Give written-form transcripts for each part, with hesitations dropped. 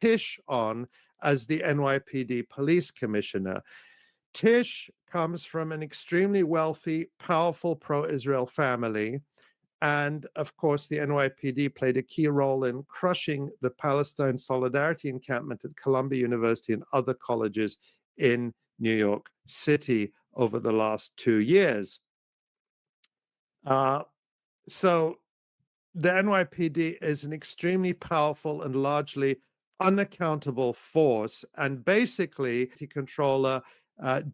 Tish on as the NYPD police commissioner. Tish comes from an extremely wealthy, powerful pro-Israel family. And of course, the NYPD played a key role in crushing the Palestine Solidarity encampment at Columbia University and other colleges in New York City over the last 2 years. So the NYPD is an extremely powerful and largely unaccountable force. And basically, the controller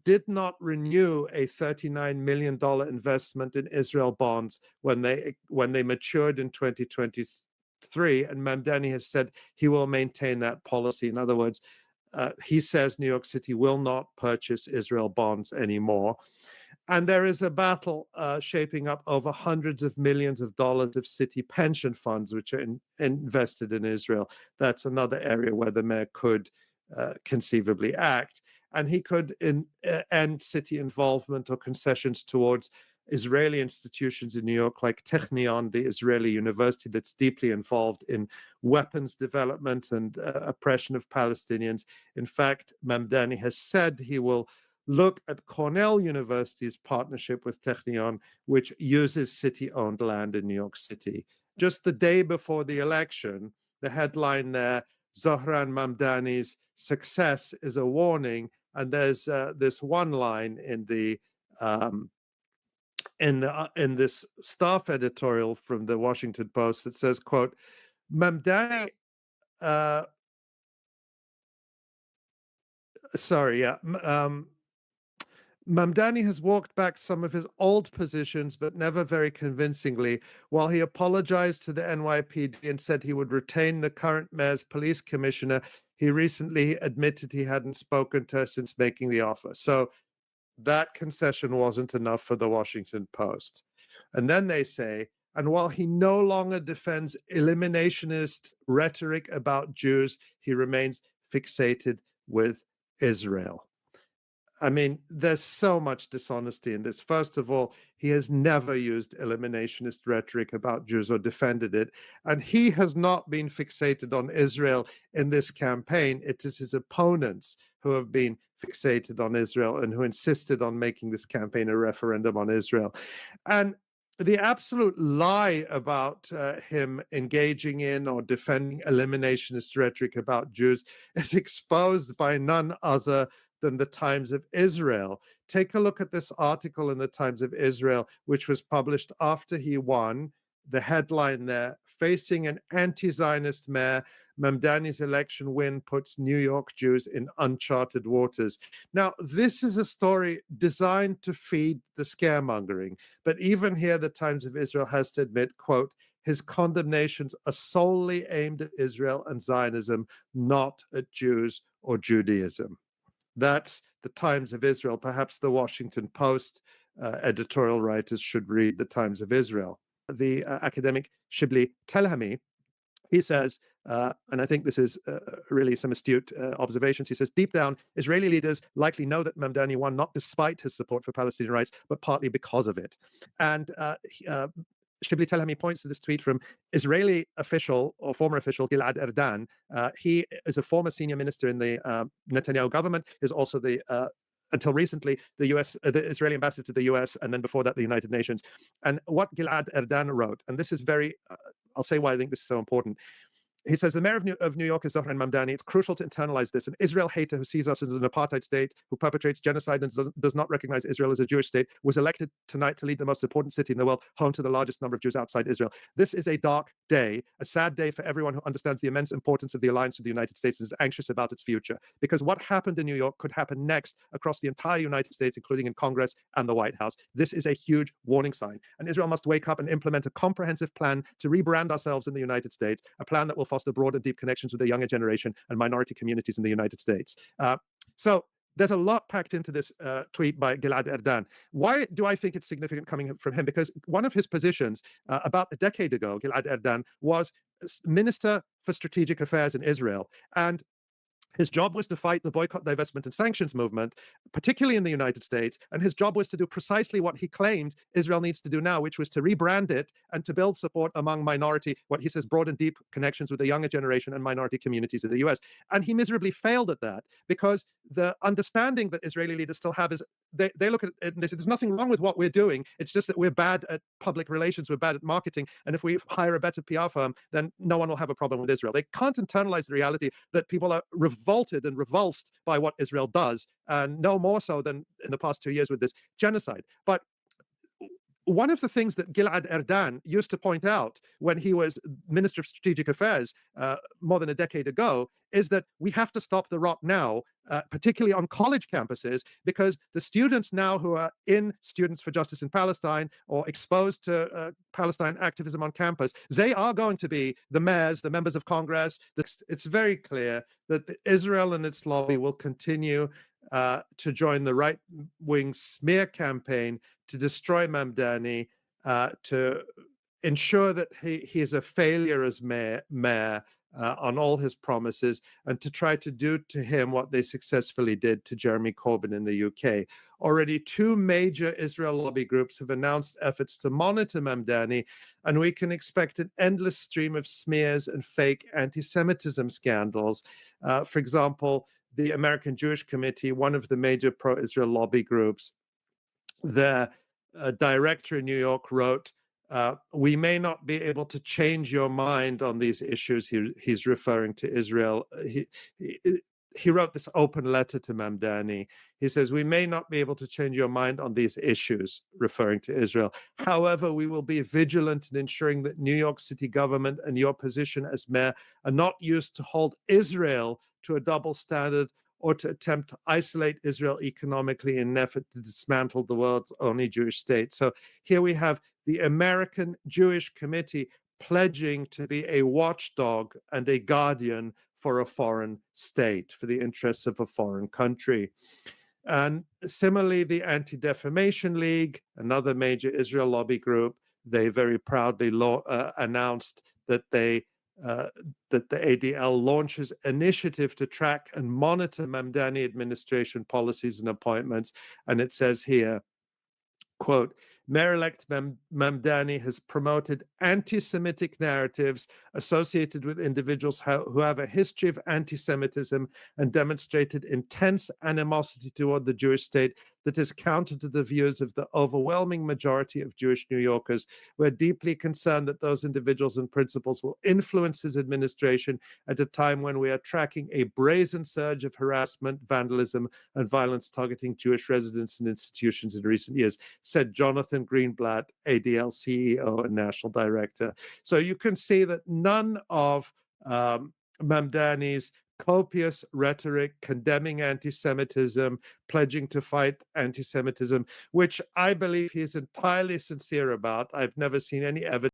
did not renew a $39 million investment in Israel bonds when they matured in 2023. And Mamdani has said he will maintain that policy. In other words, he says New York City will not purchase Israel bonds anymore. And there is a battle shaping up over hundreds of millions of dollars of city pension funds, which are invested in Israel. That's another area where the mayor could conceivably act. And he could end city involvement or concessions towards Israeli institutions in New York, like Technion, the Israeli university that's deeply involved in weapons development and oppression of Palestinians. In fact, Mamdani has said he will look at Cornell University's partnership with Technion, which uses city-owned land in New York City. Just the day before the election, the headline there, Zohran Mamdani's success is a warning, and there's this one line in this staff editorial from the Washington Post that says, quote, Mamdani, Mamdani has walked back some of his old positions, but never very convincingly. While he apologized to the NYPD and said he would retain the current mayor's police commissioner, he recently admitted he hadn't spoken to her since making the offer. So that concession wasn't enough for the Washington Post. And then they say, and while he no longer defends eliminationist rhetoric about Jews, he remains fixated with Israel. I mean, there's so much dishonesty in this. First of all, he has never used eliminationist rhetoric about Jews or defended it. And he has not been fixated on Israel in this campaign. It is his opponents who have been fixated on Israel and who insisted on making this campaign a referendum on Israel. And the absolute lie about him engaging in or defending eliminationist rhetoric about Jews is exposed by none other than the Times of Israel. Take a look at this article in the Times of Israel, which was published after he won. The headline there, facing an anti-Zionist mayor, Mamdani's election win puts New York Jews in uncharted waters. Now, this is a story designed to feed the scaremongering. But even here, the Times of Israel has to admit, quote, his condemnations are solely aimed at Israel and Zionism, not at Jews or Judaism. That's the Times of Israel. Perhaps the Washington Post editorial writers should read the Times of Israel. The academic Shibli Telhami, he says, and I think this is really some astute observations. He says, deep down, Israeli leaders likely know that Mamdani won not despite his support for Palestinian rights, but partly because of it. And Shibli Telhami points to this tweet from Israeli official or former official Gilad Erdan. He is a former senior minister in the Netanyahu government. Is also the until recently the Israeli ambassador to the US, and then before that the United Nations. And what Gilad Erdan wrote, and this is very, I'll say why I think this is so important. He says, the mayor of New York is Zohran Mamdani. It's crucial to internalize this. An Israel hater who sees us as an apartheid state, who perpetrates genocide and does not recognize Israel as a Jewish state, was elected tonight to lead the most important city in the world, home to the largest number of Jews outside Israel. This is a dark day, a sad day for everyone who understands the immense importance of the alliance with the United States and is anxious about its future. Because what happened in New York could happen next across the entire United States, including in Congress and the White House. This is a huge warning sign. And Israel must wake up and implement a comprehensive plan to rebrand ourselves in the United States, a plan that will foster broad and deep connections with the younger generation and minority communities in the United States. So there's a lot packed into this tweet by Gilad Erdan. Why do I think it's significant coming from him? Because one of his positions about a decade ago, Gilad Erdan, was Minister for Strategic Affairs in Israel. And His job was to fight the boycott, divestment, and sanctions movement, particularly in the United States. And his job was to do precisely what he claimed Israel needs to do now, which was to rebrand it and to build support among minority, what he says, broad and deep connections with the younger generation and minority communities in the US. And he miserably failed at that because the understanding that Israeli leaders still have is they look at it and they say, there's nothing wrong with what we're doing. It's just that we're bad at public relations, we're bad at marketing. And if we hire a better PR firm, then no one will have a problem with Israel. They can't internalize the reality that people are revolted and revulsed by what Israel does, and no more so than in the past 2 years with this genocide. But one of the things that Gilad Erdan used to point out when he was Minister of Strategic Affairs more than a decade ago is that we have to stop the rot now, particularly on college campuses, because the students now who are in Students for Justice in Palestine or exposed to Palestine activism on campus, they are going to be the mayors, the members of Congress. It's very clear that Israel and its lobby will continue to join the right-wing smear campaign to destroy Mamdani, to ensure that he is a failure as mayor on all his promises, and to try to do to him what they successfully did to Jeremy Corbyn in the UK. Already 2 major Israel lobby groups have announced efforts to monitor Mamdani, and we can expect an endless stream of smears and fake anti-Semitism scandals. For example, the American Jewish Committee, one of the major pro-Israel lobby groups, the director in New York wrote, we may not be able to change your mind on these issues. He's referring to Israel. He wrote this open letter to Mamdani. He says, we may not be able to change your mind on these issues, referring to Israel. However, we will be vigilant in ensuring that New York City government and your position as mayor are not used to hold Israel to a double standard or to attempt to isolate Israel economically in an effort to dismantle the world's only Jewish state. So here we have the American Jewish Committee pledging to be a watchdog and a guardian for a foreign state, for the interests of a foreign country. And similarly, the Anti-Defamation League, another major Israel lobby group, they very proudly announced that that the ADL launches initiative to track and monitor Mamdani administration policies and appointments. And it says here, quote, Mayor-elect Mamdani has promoted anti-Semitic narratives associated with individuals who have a history of anti-Semitism and demonstrated intense animosity toward the Jewish state that is counter to the views of the overwhelming majority of Jewish New Yorkers. We're deeply concerned that those individuals and principles will influence his administration at a time when we are tracking a brazen surge of harassment, vandalism, and violence targeting Jewish residents and institutions in recent years, said Jonathan Greenblatt, ADL CEO and National Director. So you can see that none of Mamdani's copious rhetoric condemning anti-Semitism, pledging to fight anti-Semitism, which I believe he is entirely sincere about. I've never seen any evidence